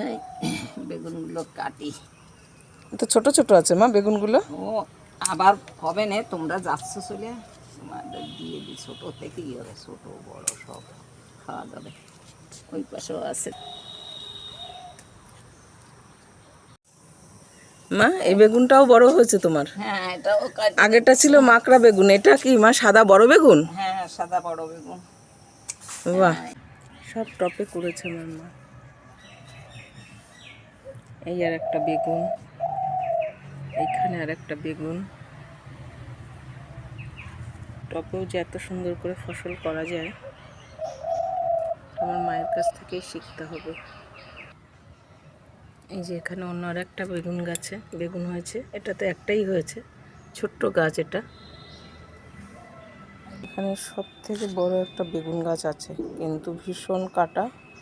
এই বেগুনগুলো কাটি। তো ছোট ছোট আছে মা বেগুনগুলো। ও আবার হবে না, তোমরা যাচ্ছ চলে, তোমাদের দিয়ে দিই। ছোটো থেকেই হবে, ছোটো বড় সব খাওয়া যাবে। ওই পাশেও আছে। মা এই বেগুনটাও বড় হয়েছে তোমার। হ্যাঁ, এটাও কাটি। আগেরটা ছিল মাকড়া বেগুন, এটা কি মা সাদা বড় বেগুন? হ্যাঁ, সাদা বড় বেগুন। বাহ, সব টপে করেছে আমার মা। এই আর একটা বেগুন, এইখানে আর একটা বেগুন। টপেও যে এত সুন্দর করে ফসল করা যায়, আমার মায়ের কাছ থেকেই শিখতে হবে। এই যে এখানে অন্য আর একটা বেগুন গাছে বেগুন হয়েছে, এটাতে একটাই হয়েছে, ছোট্ট গাছ এটা। এখানে সব থেকে বড় একটা বেগুন গাছ আছে, কিন্তু ভীষণ কাটা।